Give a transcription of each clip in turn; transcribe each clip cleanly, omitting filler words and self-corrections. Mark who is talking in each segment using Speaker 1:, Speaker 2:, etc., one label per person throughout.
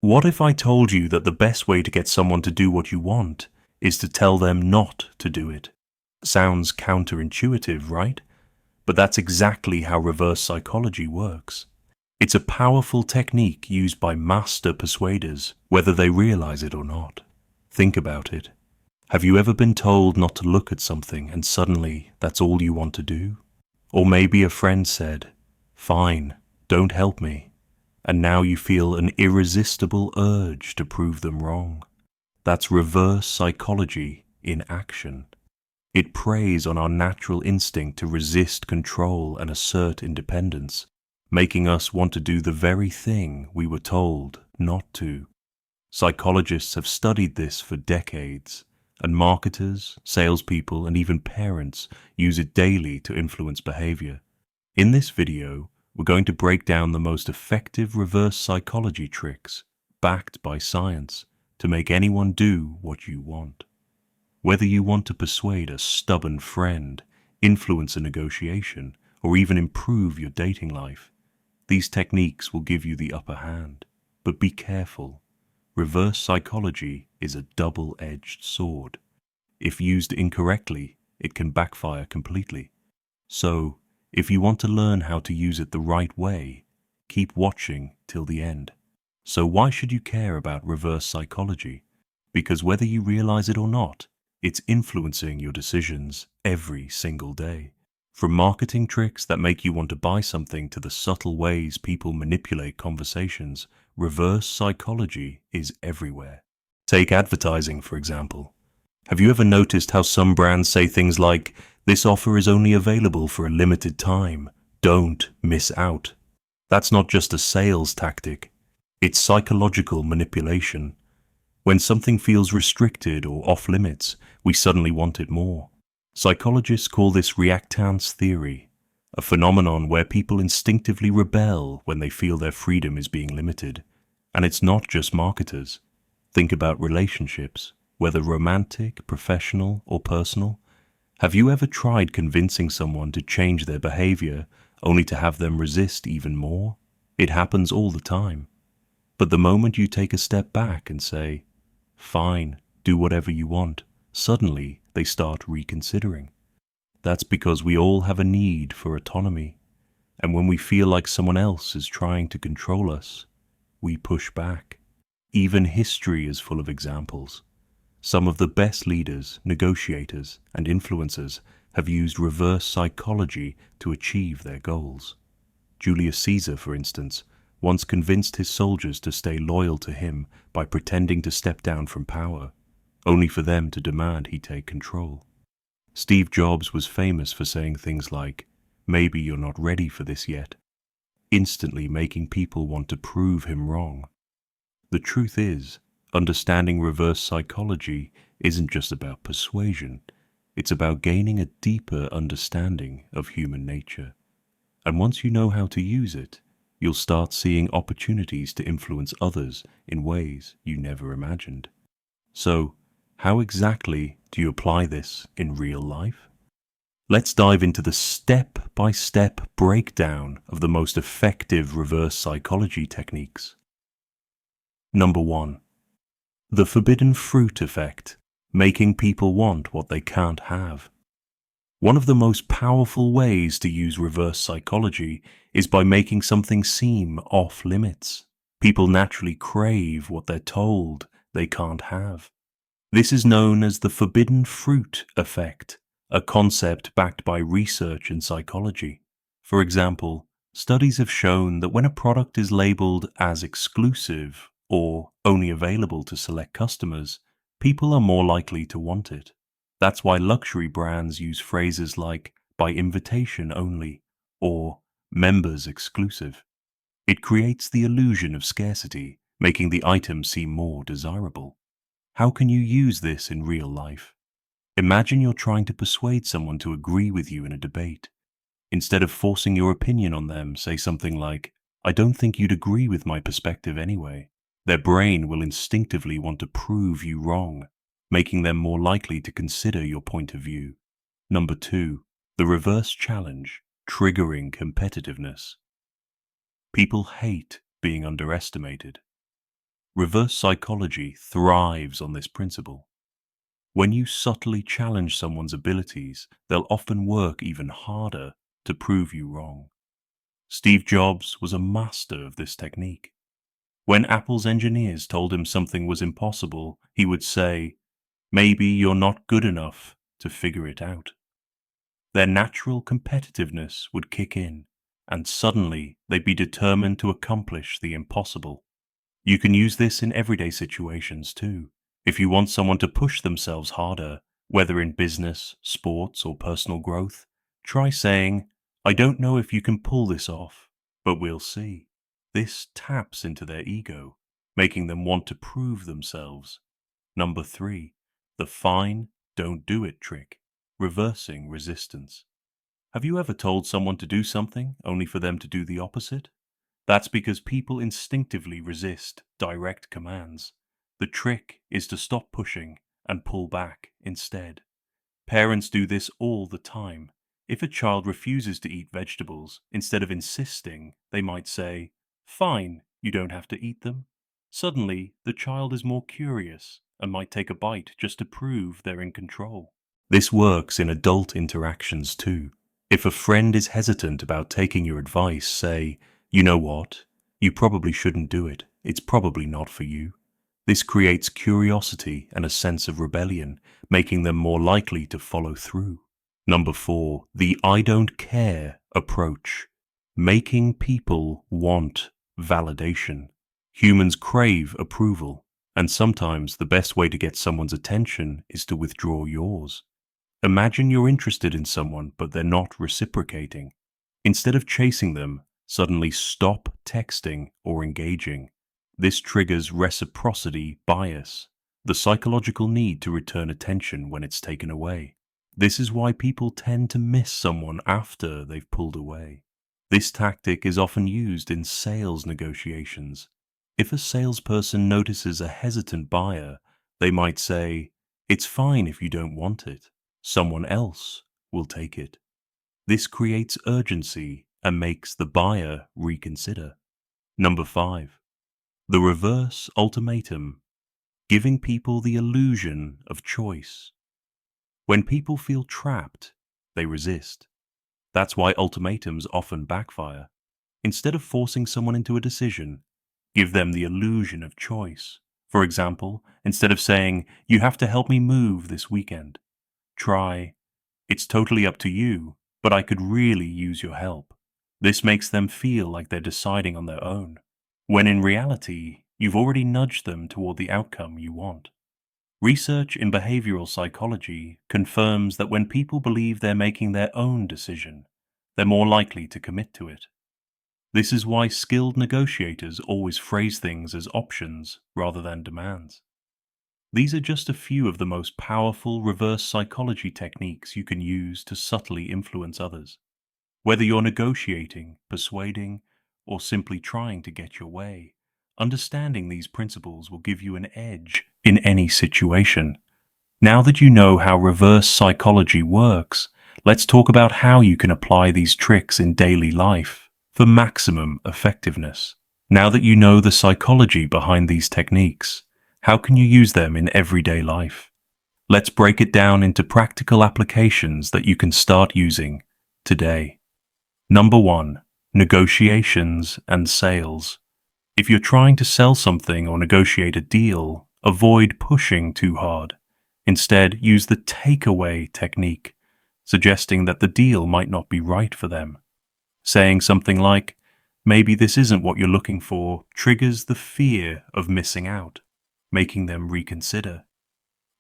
Speaker 1: What if I told you that the best way to get someone to do what you want is to tell them not to do it? Sounds counterintuitive, right? But that's exactly how reverse psychology works. It's a powerful technique used by master persuaders, whether they realize it or not. Think about it. Have you ever been told not to look at something and suddenly that's all you want to do? Or maybe a friend said, "Fine, don't help me," and now you feel an irresistible urge to prove them wrong. That's reverse psychology in action. It preys on our natural instinct to resist control and assert independence, making us want to do the very thing we were told not to. Psychologists have studied this for decades, and marketers, salespeople, and even parents use it daily to influence behavior. In this video, we're going to break down the most effective reverse psychology tricks, backed by science, to make anyone do what you want. Whether you want to persuade a stubborn friend, influence a negotiation, or even improve your dating life, these techniques will give you the upper hand. But be careful. Reverse psychology is a double-edged sword. If used incorrectly, it can backfire completely. So, if you want to learn how to use it the right way, keep watching till the end. So why should you care about reverse psychology? Because whether you realize it or not, it's influencing your decisions every single day. From marketing tricks that make you want to buy something to the subtle ways people manipulate conversations, reverse psychology is everywhere. Take advertising, for example. Have you ever noticed how some brands say things like, "This offer is only available for a limited time. Don't miss out"? That's not just a sales tactic. It's psychological manipulation. When something feels restricted or off limits, we suddenly want it more. Psychologists call this reactance theory, a phenomenon where people instinctively rebel when they feel their freedom is being limited. And it's not just marketers. Think about relationships, whether romantic, professional, or personal. Have you ever tried convincing someone to change their behavior only to have them resist even more? It happens all the time. But the moment you take a step back and say, "Fine, do whatever you want," suddenly they start reconsidering. That's because we all have a need for autonomy. And when we feel like someone else is trying to control us, we push back. Even history is full of examples. Some of the best leaders, negotiators, and influencers have used reverse psychology to achieve their goals. Julius Caesar, for instance, once convinced his soldiers to stay loyal to him by pretending to step down from power, only for them to demand he take control. Steve Jobs was famous for saying things like, "Maybe you're not ready for this yet," instantly making people want to prove him wrong. The truth is, understanding reverse psychology isn't just about persuasion. It's about gaining a deeper understanding of human nature. And once you know how to use it, you'll start seeing opportunities to influence others in ways you never imagined. So, how exactly do you apply this in real life? Let's dive into the step-by-step breakdown of the most effective reverse psychology techniques. Number 1. The forbidden fruit effect, making people want what they can't have. One of the most powerful ways to use reverse psychology is by making something seem off limits. People naturally crave what they're told they can't have. This is known as the forbidden fruit effect, a concept backed by research in psychology. For example, studies have shown that when a product is labeled as exclusive or only available to select customers, people are more likely to want it. That's why luxury brands use phrases like "by invitation only" or "members exclusive." It creates the illusion of scarcity, making the item seem more desirable. How can you use this in real life? Imagine you're trying to persuade someone to agree with you in a debate. Instead of forcing your opinion on them, say something like, "I don't think you'd agree with my perspective anyway." Their brain will instinctively want to prove you wrong, making them more likely to consider your point of view. Number 2, the reverse challenge, triggering competitiveness. People hate being underestimated. Reverse psychology thrives on this principle. When you subtly challenge someone's abilities, they'll often work even harder to prove you wrong. Steve Jobs was a master of this technique. When Apple's engineers told him something was impossible, he would say, "Maybe you're not good enough to figure it out." Their natural competitiveness would kick in, and suddenly they'd be determined to accomplish the impossible. You can use this in everyday situations too. If you want someone to push themselves harder, whether in business, sports, or personal growth, try saying, "I don't know if you can pull this off, but we'll see." This taps into their ego, making them want to prove themselves. Number 3, the fine, don't do it trick, reversing resistance. Have you ever told someone to do something only for them to do the opposite? That's because people instinctively resist direct commands. The trick is to stop pushing and pull back instead. Parents do this all the time. If a child refuses to eat vegetables, instead of insisting, they might say, "Fine, you don't have to eat them." Suddenly, the child is more curious and might take a bite just to prove they're in control. This works in adult interactions too. If a friend is hesitant about taking your advice, say, "You know what? You probably shouldn't do it. It's probably not for you." This creates curiosity and a sense of rebellion, making them more likely to follow through. Number 4, the "I don't care" approach. Making people want validation. Humans crave approval, and sometimes the best way to get someone's attention is to withdraw yours. Imagine you're interested in someone, but they're not reciprocating. Instead of chasing them, suddenly stop texting or engaging. This triggers reciprocity bias, the psychological need to return attention when it's taken away. This is why people tend to miss someone after they've pulled away. This tactic is often used in sales negotiations. If a salesperson notices a hesitant buyer, they might say, "It's fine if you don't want it. Someone else will take it." This creates urgency and makes the buyer reconsider. Number 5, the reverse ultimatum, giving people the illusion of choice. When people feel trapped, they resist. That's why ultimatums often backfire. Instead of forcing someone into a decision, give them the illusion of choice. For example, instead of saying, "You have to help me move this weekend," try, "It's totally up to you, but I could really use your help." This makes them feel like they're deciding on their own, when in reality, you've already nudged them toward the outcome you want. Research in behavioral psychology confirms that when people believe they're making their own decision, they're more likely to commit to it. This is why skilled negotiators always phrase things as options rather than demands. These are just a few of the most powerful reverse psychology techniques you can use to subtly influence others. Whether you're negotiating, persuading, or simply trying to get your way, understanding these principles will give you an edge in any situation. Now that you know how reverse psychology works, let's talk about how you can apply these tricks in daily life for maximum effectiveness. Now that you know the psychology behind these techniques, how can you use them in everyday life? Let's break it down into practical applications that you can start using today. Number 1, negotiations and sales. If you're trying to sell something or negotiate a deal, avoid pushing too hard. Instead, use the takeaway technique, suggesting that the deal might not be right for them. Saying something like, "Maybe this isn't what you're looking for," triggers the fear of missing out, making them reconsider.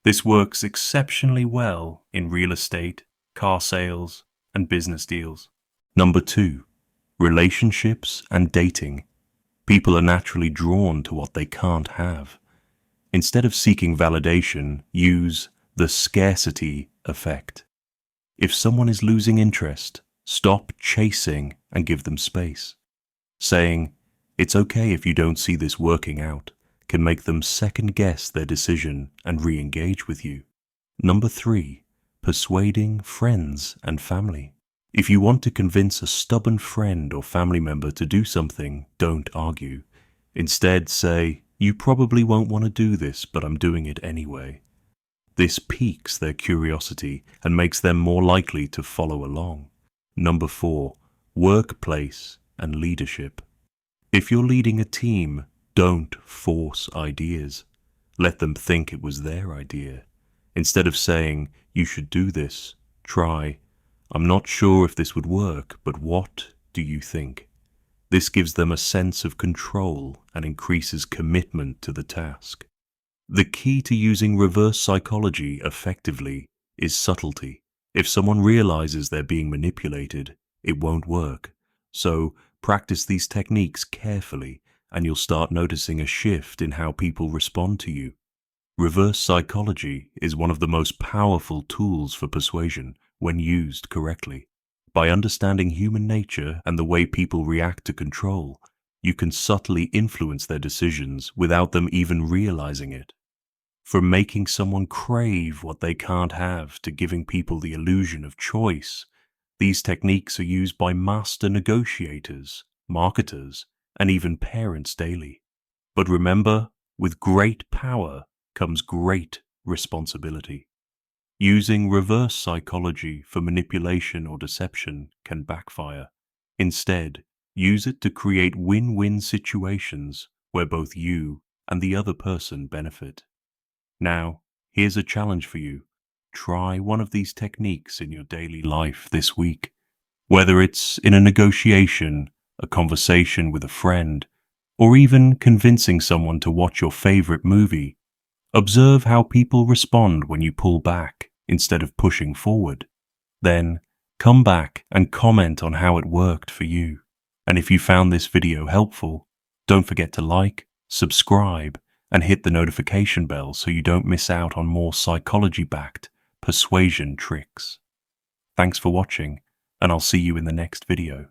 Speaker 1: This works exceptionally well in real estate, car sales, and business deals. Number 2, relationships and dating. People are naturally drawn to what they can't have. Instead of seeking validation, use the scarcity effect. If someone is losing interest, stop chasing and give them space. Saying, "It's okay if you don't see this working out," can make them second guess their decision and re-engage with you. Number 3, persuading friends and family. If you want to convince a stubborn friend or family member to do something, don't argue. Instead say, "You probably won't want to do this, but I'm doing it anyway." This piques their curiosity and makes them more likely to follow along. Number 4, workplace and leadership. If you're leading a team, don't force ideas. Let them think it was their idea. Instead of saying, "You should do this," try, "I'm not sure if this would work, but what do you think?" This gives them a sense of control and increases commitment to the task. The key to using reverse psychology effectively is subtlety. If someone realizes they're being manipulated, it won't work. So practice these techniques carefully, and you'll start noticing a shift in how people respond to you. Reverse psychology is one of the most powerful tools for persuasion when used correctly. By understanding human nature and the way people react to control, you can subtly influence their decisions without them even realizing it. From making someone crave what they can't have to giving people the illusion of choice, these techniques are used by master negotiators, marketers, and even parents daily. But remember, with great power comes great responsibility. Using reverse psychology for manipulation or deception can backfire. Instead, use it to create win-win situations where both you and the other person benefit. Now, here's a challenge for you. Try one of these techniques in your daily life this week. Whether it's in a negotiation, a conversation with a friend, or even convincing someone to watch your favorite movie, observe how people respond when you pull back instead of pushing forward. Then, come back and comment on how it worked for you. And if you found this video helpful, don't forget to like, subscribe, and hit the notification bell so you don't miss out on more psychology-backed persuasion tricks. Thanks for watching, and I'll see you in the next video.